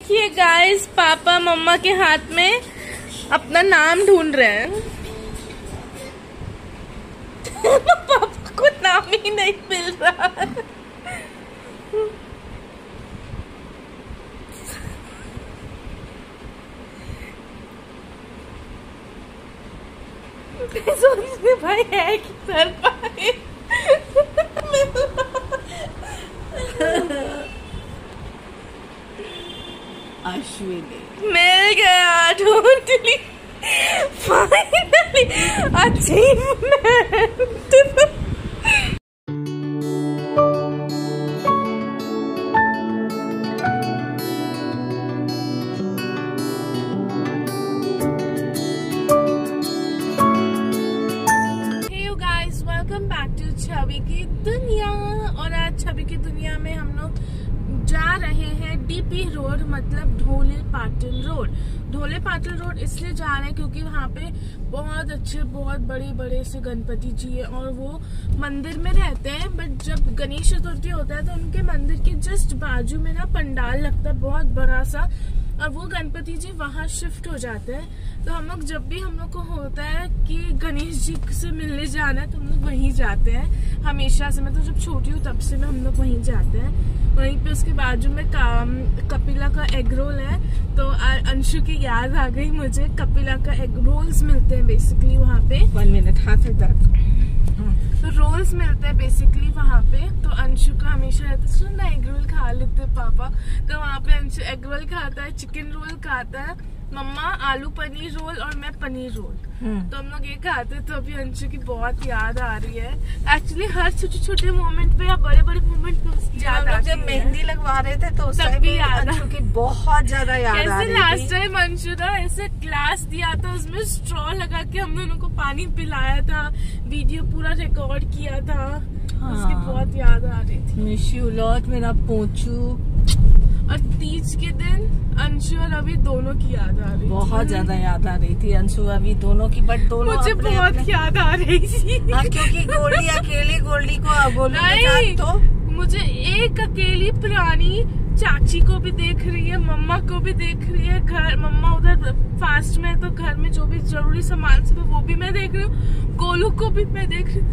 देखिए गाइस, पापा मम्मा के हाथ में अपना नाम ढूंढ रहे हैं। पापा को नाम ही नहीं मिल रहा। सोचने भाई है कि सर पाए। अश्विनी मिल गया, ढूंढ ली finally. Achievement. Welcome back to Chhavi की दुनिया। और आज छवि की दुनिया में हम लोग जा रहे हैं डीपी रोड, मतलब ढोले पाटन रोड। ढोले पाटन रोड इसलिए जा रहे हैं क्योंकि वहाँ पे बहुत अच्छे, बहुत बड़े बड़े से गणपति जी है और वो मंदिर में रहते हैं। बट जब गणेश चतुर्थी होता है तो उनके मंदिर के जस्ट बाजू में ना पंडाल लगता है बहुत बड़ा सा, और वो गणपति जी वहाँ शिफ्ट हो जाते हैं। तो हम लोग जब भी हम लोग को होता है कि गणेश जी से मिलने जाना है तो हम लोग वहीं जाते हैं हमेशा से। मैं तो जब छोटी हूँ तब से मैं हम लोग वहीं जाते हैं। वहीं पे उसके बाजू में कपिला का एग रोल है, तो अंशु की याद आ गई मुझे। कपिला का एग रोल्स मिलते हैं बेसिकली वहाँ पे। 1 मिनट हाथ दर्द। तो रोल्स मिलते हैं बेसिकली वहाँ पे। तो अंशु का हमेशा रहता है सुन ना एग रोल खा लेते पापा। तो वहाँ पे अंशु एग रोल खाता है, चिकन रोल खाता है, मम्मा आलू पनीर रोल और मैं पनीर रोल। तो हम लोग ये खाते। तो अभी अंशु की बहुत याद आ रही है। एक्चुअली हर छोटे छोटे मोमेंट पे या बड़े बड़े मोमेंट पे उसकी याद आती है। जब मेहंदी लगवा रहे थे तो उस टाइम भी अंशु की बहुत ज्यादा याद आ रही थी। लास्ट टाइम अंशु ना ऐसे ग्लास दिया था, उसमें स्ट्रॉ लगा के हम दोनों को पानी पिलाया था, वीडियो पूरा रिकॉर्ड किया था। उसकी बहुत याद आ रही थी। मिस यू लॉट मेरा पोंचू। और तीज के दिन अंशु और अभी दोनों की याद आ रही थी। बहुत ज्यादा याद आ रही थी अंशु अभी दोनों की, बट दोनों मुझे बहुत याद आ रही थी। क्योंकि गोल्डी अकेली, गोल्डी को गोलू के साथ तो मुझे एक अकेली पुरानी चाची को भी देख रही है, मम्मा को भी देख रही है। घर मम्मा उधर फास्ट में, तो घर में जो भी जरूरी सामान सब वो भी मैं देख रही हूँ, गोलू को भी मैं देख रही हूँ।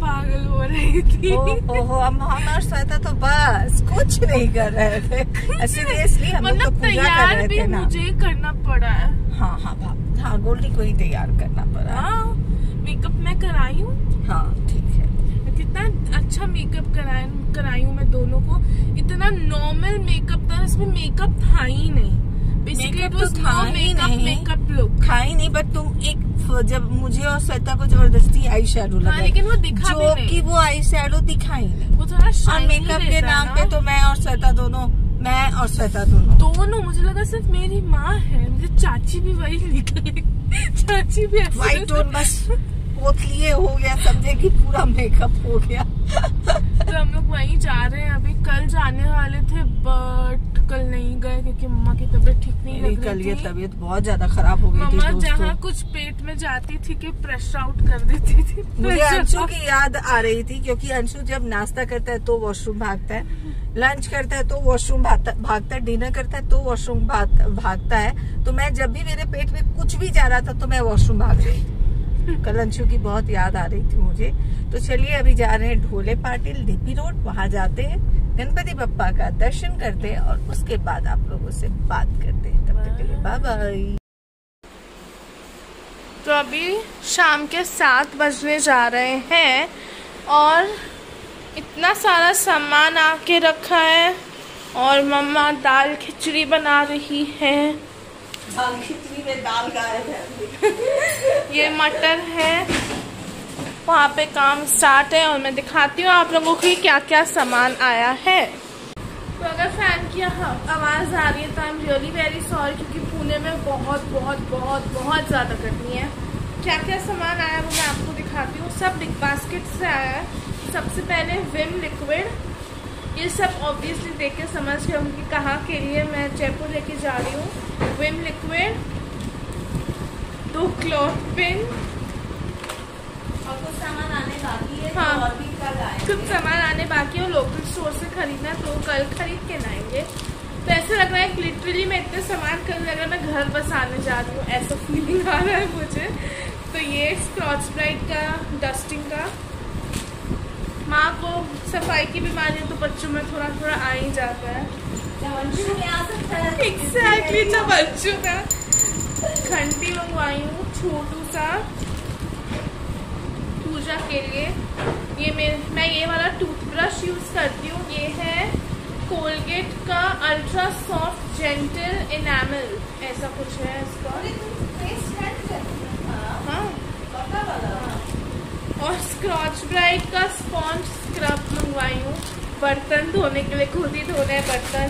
पागल हो रही थी। ओहो हम श्वेता तो बस कुछ नहीं कर रहे थे। सीरियसली हम लोग तो पूजा कर रहे थे ना। मुझे करना पड़ा है। हाँ गोल्डी को ही तैयार करना पड़ा। मेकअप मैं कराई हूँ। हाँ ठीक है। कितना अच्छा मेकअप कराई हूँ मैं दोनों को। इतना नॉर्मल मेकअप था, इसमें मेकअप था ही नहीं। मेकअप तो था ही नहीं, मेकअप लुक था ही नहीं। बट तुम एक जब मुझे और श्वेता को जबरदस्ती आई शैडो लगाई, लेकिन वो दिखा भी नहीं। कि वो आई शैडो दिखाई नहीं। वो थोड़ा शाइनी मेकअप के नाम पे तो मैं और श्वेता दोनों मुझे लगा सिर्फ मेरी माँ है, मुझे चाची भी वही निकली। चाची भी वाइट टोन बस पोतलिए हो गया, समझे कि पूरा मेकअप हो गया। तो हम लोग वहीं जा रहे हैं अभी। कल जाने वाले थे बट कल नहीं गए क्योंकि मम्मा की तबीयत ठीक नहीं लग रही थी। कल ये तबीयत बहुत ज्यादा खराब हो गई थी। मम्मा जहाँ कुछ पेट में जाती थी कि प्रेशर आउट कर देती थी। मुझे अंशु की याद आ रही थी क्योंकि अंशु जब नाश्ता करता है तो वॉशरूम भागता है, लंच करता है तो वॉशरूम भागता है, डिनर करता है तो वॉशरूम भागता है। तो मैं जब भी मेरे पेट में कुछ भी जा रहा था तो मैं वॉशरूम भाग रही थी। कल अंशु की बहुत याद आ रही थी मुझे। तो चलिए अभी जा रहे हैं ढोले पाटिल डीपी रोड। वहाँ जाते हैं, गणपति बप्पा का दर्शन करते हैं और उसके बाद आप लोगों से बात करते हैं। तब तक के लिए बाय बाय। तो अभी शाम के 7 बजने जा रहे हैं और इतना सारा सामान आके रखा है और मम्मा दाल खिचड़ी बना रही है। दाल खिचड़ी में दाल गायब है। ये मटर है, वहाँ पे काम स्टार्ट है और मैं दिखाती हूँ आप लोगों को क्या क्या सामान आया है। तो अगर फैन की आवाज़ आ रही है तो I am really very sorry क्योंकि पुणे में बहुत बहुत बहुत बहुत ज़्यादा गर्मी है। क्या क्या सामान आया है वो मैं आपको दिखाती हूँ। सब बिग बास्केट से आया है। सबसे पहले विम लिक्विड। ये सब ऑब्वियसली देख के समझ के उनकी कहाँ के लिए मैं जयपुर लेके जा रही हूँ। विम लिक्विड, 2 क्लॉथ पिन और कुछ सामान आने बाकी है। हाँ, और भी कल आएंगे। कुछ सामान आने बाकी है और लोकल स्टोर से खरीदना तो कल खरीद के लाएंगे। तो ऐसा लग रहा है लिटरली मैं इतने सामान कर लगा मैं घर बसाने जा रही हूँ, ऐसा फीलिंग आ रहा है मुझे। तो ये स्क्रॉच ब्राइट का डस्टिंग का, माँ को सफाई की बीमारी तो बच्चों में थोड़ा थोड़ा आ ही जाता है। एग्जैक्टली बच्चों का। घंटी मंगवाई हूँ छोटू सा पूजा के लिए। मैं ये वाला टूथब्रश यूज करती हूँ। ये है कोलगेट का अल्ट्रा सॉफ्ट जेंटल इनामल, ऐसा कुछ है इसका। हाँ। और स्क्रॉच ब्राइट का स्पॉन्ज स्क्रब मंगवाई हूँ बर्तन धोने के लिए, खुद ही धोने हैं बर्तन।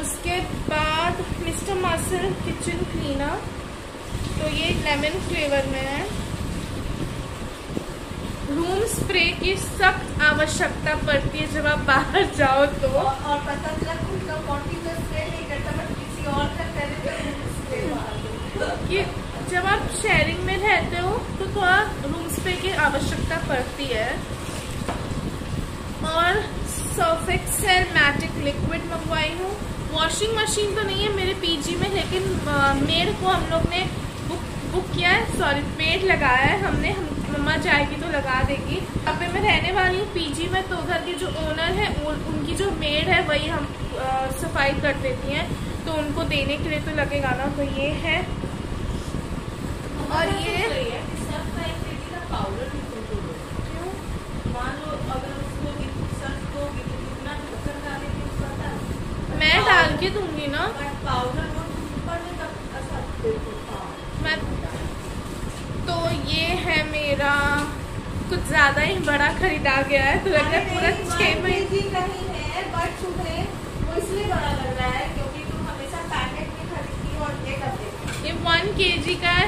उसके बाद मिस्टर मसल किचन क्लीनर, तो ये लेमन फ्लेवर में है। रूम स्प्रे की सख्त आवश्यकता पड़ती है जब आप बाहर जाओ तो। और पता चला खुद का बॉडी का स्प्रे नहीं करता बट किसी और का कि जब आप शेयरिंग में रहते हो तो थोड़ा रूम स्प्रे की आवश्यकता पड़ती है। और सर्फ एक्सेल मैटिक लिक्विड मंगवाई हूँ। वॉशिंग मशीन तो नहीं है मेरे पीजी में, लेकिन मेड को हम लोग ने बुक किया है, सॉरी मेड लगाया है हमने। मम्मा जाएगी तो लगा देगी। अब मैं रहने वाली हूँ पीजी में, तो उधर के जो ओनर है उनकी जो मेड है वही हम सफाई कर देती हैं, तो उनको देने के लिए तो लगेगा ना। तो ये है। और ये पाउडर क्यों मान लो अगर उसको सर्फ दोगी तो कितना ढक्कन डालेगी उसका मैं डाल के दूंगी ना पाउडर मैं। तो ये है मेरा कुछ ज्यादा ही बड़ा खरीदा गया है, तो लग रहा है पूरा 6 महीने नहीं है, बट तुम्हें वो इसलिए बड़ा लग रहा है क्योंकि तुम हमेशा पैकेट में खरीदती हो और ये डब्बे। ये 1 kg का है।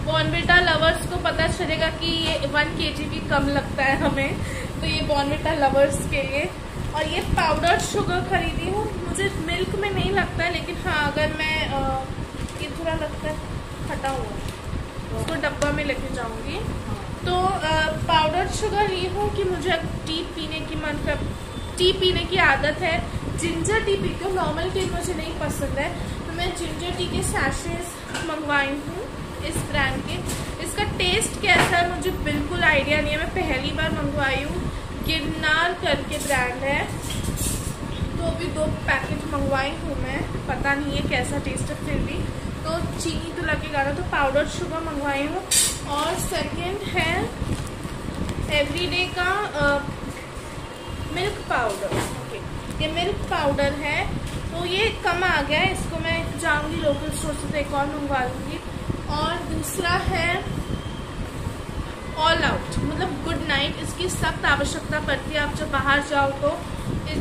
बॉर्नविटा लवर्स को पता चलेगा कि ये 1 kg भी कम लगता है हमें, तो ये बॉर्नविटा लवर्स के लिए। और ये पाउडर शुगर खरीदी हूँ। मुझे मिल्क में नहीं लगता है, लेकिन हाँ अगर मैं ये थोड़ा लगता है फटा हुआ, उसको डब्बा में लेके जाऊंगी। तो पाउडर शुगर ली हूँ कि मुझे टी पीने की आदत है। जिंजर टी पीती हूँ, नॉर्मल टी मुझे नहीं पसंद है, तो मैं जिंजर टी के सैशेस मंगवाई हूँ इस ब्रांड के। इसका टेस्ट कैसा है मुझे बिल्कुल आइडिया नहीं है, मैं पहली बार मंगवाई हूँ। गिरनार करके ब्रांड है, तो अभी 2 पैकेट मंगवाई हूँ मैं, पता नहीं है कैसा टेस्ट है, फिर भी तो चीनी तो लगेगा ना। तो पाउडर शुगर मंगवाई हूँ। और सेकंड है एवरीडे का मिल्क पाउडर। ओके, ये मिल्क पाउडर है, तो ये कम आ गया है, इसको मैं जाऊंगी लोकल स्टोर से तो एक और मंगवा लूँगी। और दूसरा है ऑल आउट, मतलब गुड नाइट, इसकी सख्त आवश्यकता पड़ती है आप जब बाहर जाओ तो।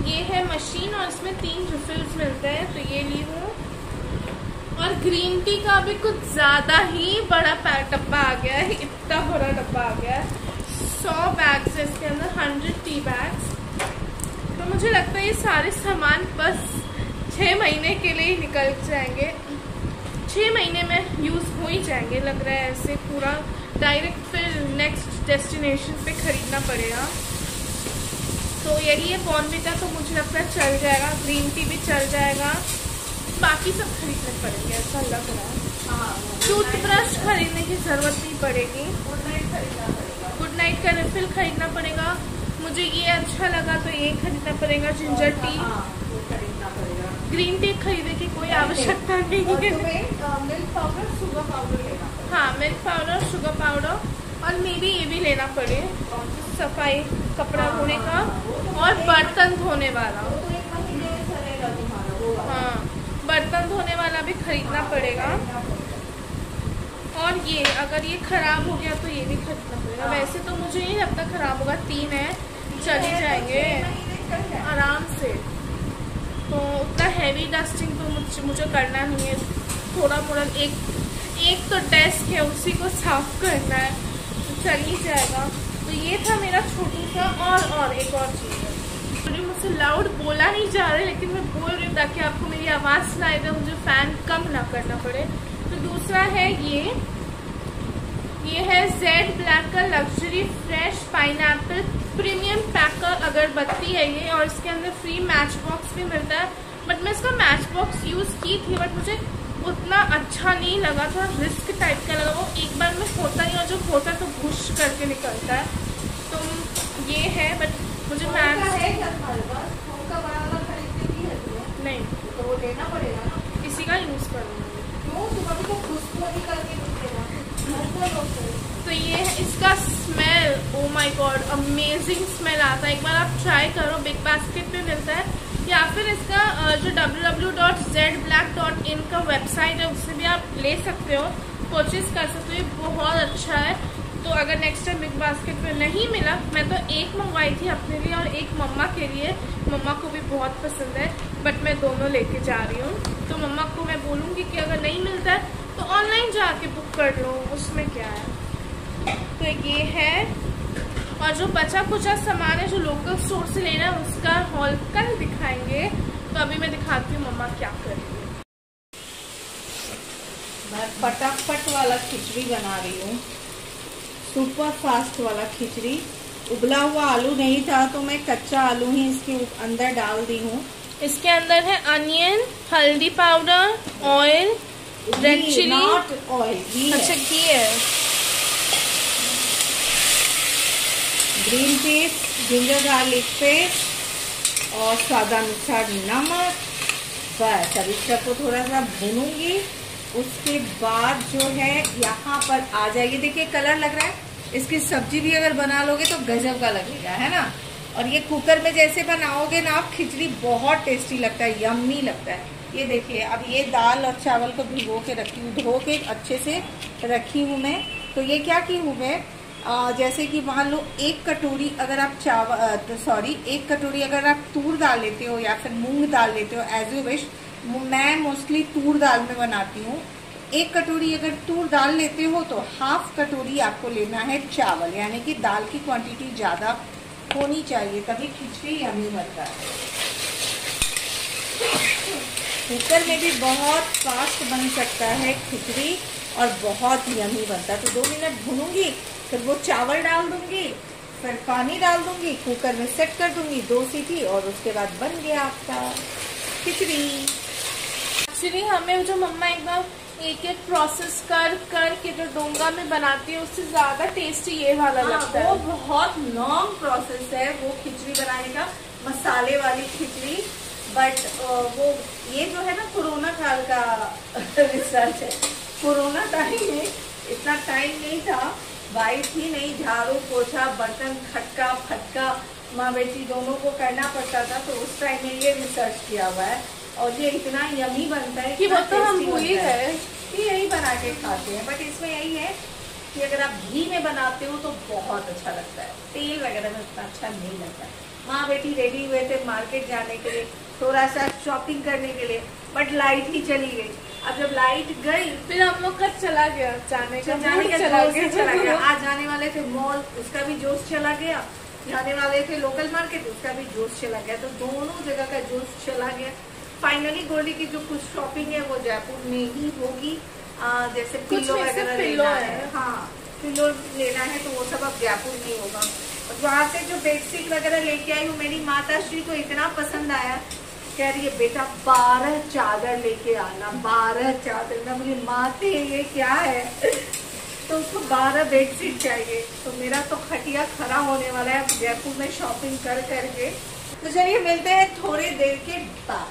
ये है मशीन और इसमें 3 रिफिल्स मिलते हैं, तो ये ली हूँ। और ग्रीन टी का भी कुछ ज़्यादा ही बड़ा डब्बा आ गया है, इतना बड़ा डब्बा आ गया है। 100 बैग्स है इसके अंदर, 100 टी बैग्स। तो मुझे लगता है ये सारे सामान बस 6 महीने के लिए ही निकल जाएंगे, 6 महीने में यूज़ हो ही जाएंगे लग रहा है ऐसे पूरा। डायरेक्ट फिर नेक्स्ट डेस्टिनेशन पे खरीदना पड़ेगा। तो यही है बॉर्नविटा, तो मुझे लगता है चल जाएगा। ग्रीन टी भी चल जाएगा, बाकी सब खरीदने पड़ेंगे ऐसा लग रहा है। टूथब्रश खरीदने की जरूरत नहीं पड़ेगी। गुड नाइट का रिफिल खरीदना पड़ेगा। मुझे ये अच्छा लगा तो ये खरीदना पड़ेगा। जिंजर टी, ग्रीन टी खरीदने की कोई आवश्यकता नहीं है। मिल्क पाउडर, शुगर पाउडर लेना। हाँ, मिल्क पाउडर, शुगर पाउडर, और मे बी ये भी लेना पड़े सफाई कपड़ा धोने का और बर्तन धोने वाला। हाँ, बर्तन धोने वाला भी खरीदना पड़ेगा। और ये अगर ये खराब हो गया तो ये भी खरीदना पड़ेगा। वैसे तो मुझे नहीं लगता खराब होगा, 3 है, चले जाएंगे आराम से। तो उतना हैवी डस्टिंग तो मुझे करना नहीं है, थोड़ा मोड़ा एक तो डेस्क है उसी को साफ करना है, तो चल ही जाएगा। तो ये था मेरा छोटू सा। और एक और चीज़ है, मुझसे लाउड बोला नहीं जा रहा है, लेकिन मैं बोल रही हूँ ताकि आपको मेरी आवाज़ सुनाई दे, मुझे फ़ैन कम ना करना पड़े। तो दूसरा है ये है जेड ब्लैक का लग्जरी फ्रेश पाइनएप्पल प्रीमियम पैकर अगरबत्ती है ये, और इसके अंदर फ्री मैच बॉक्स भी मिलता है। बट मैं इसका मैच बॉक्स यूज की थी, बट मुझे उतना अच्छा नहीं लगा, थोड़ा रिस्क टाइप का लगा। वो एक बार में होता ही, और जो होता है तो घुश करके निकलता है। तो ये है, बट मुझे मैच नहीं, तो वो लेना पड़ेगा, इसी का यूज करूँगी। क्यों? तुम अभी तो खुशबू भी करके तो ये है इसका smell, oh my God amazing smell आता है। एक बार आप ट्राई करो, बिग बास्केट पे मिलता है, या फिर इसका जो www.zblack.in का वेबसाइट है उससे भी आप ले सकते हो, परचेज कर सकते हो। ये बहुत अच्छा है। तो अगर नेक्स्ट टाइम बिग बास्केट पे नहीं मिला, मैं तो एक मंगवाई थी अपने लिए और एक मम्मा के लिए, मम्मा को भी बहुत पसंद है, बट मैं दोनों लेके जा रही हूँ। तो मम्मा को मैं बोलूँगी कि अगर नहीं मिलता है तो ऑनलाइन जाके बुक कर लो, उसमें क्या है। तो ये है, और जो बचा कुचा सामान है जो लोकल स्टोर से लेना है उसका हॉल कल दिखाएंगे। तो अभी मैं दिखाती हूँ मम्मा क्या कर रही है। मैं फटाफट वाला खिचड़ी बना रही हूँ, सुपर फास्ट वाला खिचड़ी। उबला हुआ आलू नहीं था तो मैं कच्चा आलू ही इसके अंदर डाल दी हूँ। इसके अंदर है अनियन, हल्दी powder, oil, red chilli, not oil, घी। अच्छा घी है, green paste, ginger garlic paste और स्वादानुसार नमक। बस अब इस सबको थोड़ा सा भूनूंगी। उसके बाद जो है यहाँ पर आ जाएगी, देखिए कलर लग रहा है। इसकी सब्जी भी अगर बना लोगे तो गजब का लगेगा, है ना। और ये कुकर में जैसे बनाओगे ना आप, खिचड़ी बहुत टेस्टी लगता है, यम्मी लगता है। ये देखिए, अब ये दाल और चावल को भिगो के रखी हूँ, धो के अच्छे से रखी हूँ मैं। तो ये क्या की हूँ मैं, जैसे कि मान लो एक कटोरी अगर आप एक कटोरी अगर आप तूर दाल लेते हो या फिर मूंग दाल लेते हो, एज यू विश। मैं मोस्टली तूर दाल में बनाती हूँ। एक कटोरी अगर तूर दाल लेते हो तो हाफ कटोरी आपको लेना है चावल, यानी कि दाल की क्वांटिटी ज़्यादा होनी चाहिए, तभी खिचड़ी यम्मी बनता है। कुकर में भी बहुत फास्ट बन सकता है खिचड़ी और बहुत यम्मी बनता है। तो 2 मिनट भूनूंगी, फिर वो चावल डाल दूंगी, फिर पानी डाल दूंगी, कुकर में सेट कर दूंगी 2 सीटी, और उसके बाद बन गया आपका खिचड़ी। एक्चुअली हमें जो मम्मा एकदम एक एक प्रोसेस कर के जो डोंगा में बनाती है उससे ज्यादा टेस्टी ये वाला लगता है। वो बहुत लॉन्ग प्रोसेस है वो खिचड़ी बनाने का, मसाले वाली खिचड़ी। बट वो ये जो है ना कोरोना काल का रिसर्च है। कोरोना टाइम में इतना टाइम नहीं था, वाइफ ही नहीं, झाड़ू पोछा बर्तन खटका फटका माँ बेटी दोनों को करना पड़ता था, तो उस टाइम में ये रिसर्च किया हुआ है। और ये इतना यमी बनता है कि वो तो हम भूल ही गए कि यही बना के खाते हैं। बट इसमें यही है कि अगर आप घी में बनाते हो तो बहुत अच्छा लगता है, तेल वगैरह में उतना अच्छा नहीं लगता है। माँ बेटी रेडी हुए थे मार्केट जाने के लिए, थोड़ा सा शॉपिंग करने के लिए, बट लाइट ही चली गई। अब जब लाइट गई फिर हम लोग का चला गया जाने का चला गया। आज जाने वाले थे मॉल, उसका भी जोश चला गया। जाने वाले थे लोकल मार्केट, उसका भी जोश चला गया। तो दोनों जगह का जोश चला गया। फाइनली गोल्डी की जो कुछ शॉपिंग है वो जयपुर में ही होगी। जैसे पिलो वगैरह लेना है, हाँ पिलो लेना है तो वो सब अब जयपुर में होगा। और वहाँ से जो बेडशीट वगैरह लेके आई हूँ, मेरी माता श्री को इतना पसंद आया, कह रही है बेटा 12 चादर लेके आना, 12 चादर। मैं मुझे माते ये क्या है तो उसको 12 बेडशीट चाहिए। तो मेरा तो खटिया खड़ा होने वाला है जयपुर में शॉपिंग कर करके। तो चलिए मिलते हैं थोड़ी देर के बाद।